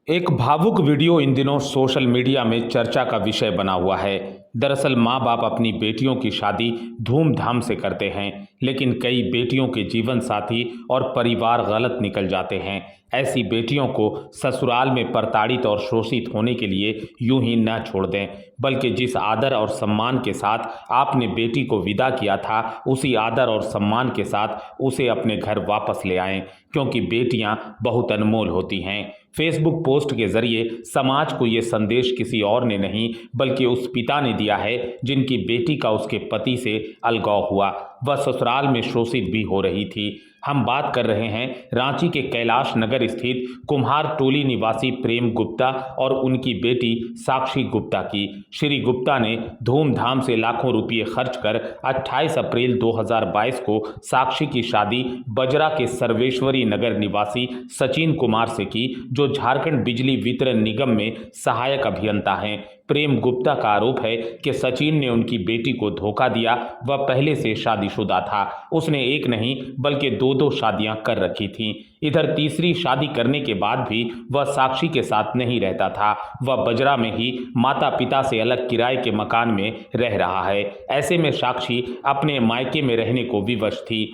एक भावुक वीडियो इन दिनों सोशल मीडिया में चर्चा का विषय बना हुआ है। दरअसल माँ बाप अपनी बेटियों की शादी धूमधाम से करते हैं, लेकिन कई बेटियों के जीवन साथी और परिवार गलत निकल जाते हैं। ऐसी बेटियों को ससुराल में प्रताड़ित और शोषित होने के लिए यूं ही न छोड़ दें, बल्कि जिस आदर और सम्मान के साथ आपने बेटी को विदा किया था, उसी आदर और सम्मान के साथ उसे अपने घर वापस ले आएं, क्योंकि बेटियां बहुत अनमोल होती हैं। फेसबुक पोस्ट के जरिए समाज को ये संदेश किसी और ने नहीं बल्कि उस पिता ने दिया है जिनकी बेटी का उसके पति से अलगाव हुआ। वह ससुराल में शोषित भी हो रही थी। हम बात कर रहे हैं रांची के कैलाश नगर स्थित कुम्हार टोली निवासी प्रेम गुप्ता और उनकी बेटी साक्षी गुप्ता की। श्री गुप्ता ने धूमधाम से लाखों रुपये खर्च कर 28 अप्रैल 2022 को साक्षी की शादी बजरा के सर्वेश्वरी नगर निवासी सचिन कुमार से की, जो झारखंड बिजली वितरण निगम में सहायक अभियंता हैं। प्रेम गुप्ता का आरोप है कि सचिन ने उनकी बेटी को धोखा दिया। वह पहले से शादीशुदा था। उसने एक नहीं बल्कि दो शादियां कर रखी थीं। इधर तीसरी शादी करने के बाद भी वह साक्षी के साथ नहीं रहता था। वह बजरा में ही माता पिता से अलग किराए के मकान में रह रहा है। ऐसे में साक्षी अपने मायके में रहने को विवश थी।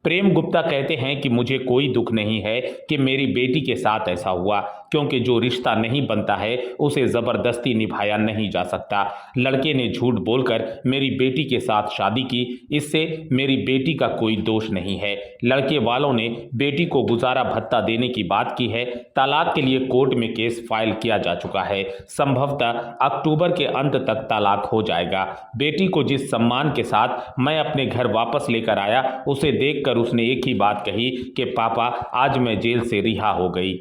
प्रेम गुप्ता कहते हैं कि मुझे कोई दुख नहीं है कि मेरी बेटी के साथ ऐसा हुआ, क्योंकि जो रिश्ता नहीं बनता है उसे ज़बरदस्ती निभाया नहीं जा सकता। लड़के ने झूठ बोलकर मेरी बेटी के साथ शादी की, इससे मेरी बेटी का कोई दोष नहीं है। लड़के वालों ने बेटी को गुजारा भत्ता देने की बात की है। तलाक के लिए कोर्ट में केस फाइल किया जा चुका है। संभवतः अक्टूबर के अंत तक तलाक हो जाएगा। बेटी को जिस सम्मान के साथ मैं अपने घर वापस लेकर आया, उसे देखकर उसने एक ही बात कही कि पापा, आज मैं जेल से रिहा हो गई।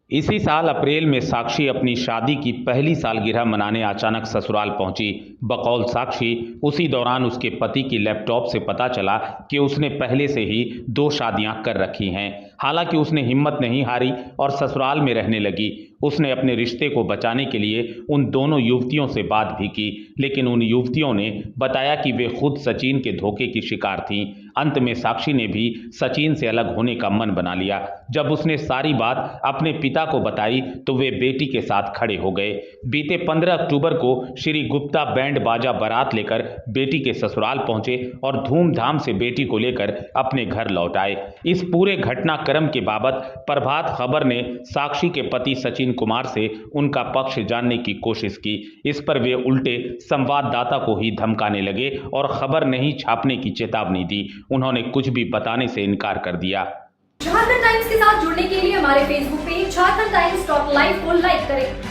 इसी साल अप्रैल में साक्षी अपनी शादी की पहली सालगिरह मनाने अचानक ससुराल पहुंची। बकौल साक्षी, उसी दौरान उसके पति की लैपटॉप से पता चला कि उसने पहले से ही 2 शादियां कर रखी हैं। हालांकि उसने हिम्मत नहीं हारी और ससुराल में रहने लगी। उसने अपने रिश्ते को बचाने के लिए उन दोनों युवतियों से बात भी की, लेकिन उन युवतियों ने बताया कि वे खुद सचिन के धोखे की शिकार थीं। अंत में साक्षी ने भी सचिन से अलग होने का मन बना लिया। जब उसने सारी बात अपने पिता को बताई तो वे बेटी के साथ खड़े हो गए। बीते 15 अक्टूबर को श्री गुप्ता बैंड बाजा बारात लेकर बेटी के ससुराल पहुंचे और धूमधाम से बेटी को लेकर अपने घर लौट आए। इस पूरे घटनाक्रम के बाबत प्रभात खबर ने साक्षी के पति सचिन कुमार से उनका पक्ष जानने की कोशिश की। इस पर वे उल्टे संवाददाता को ही धमकाने लगे और खबर नहीं छापने की चेतावनी दी। उन्होंने कुछ भी बताने से इनकार कर दिया। झारखंड टाइम्स के साथ जुड़ने के लिए हमारे Facebook page Jharkhand times .live को लाइक करें।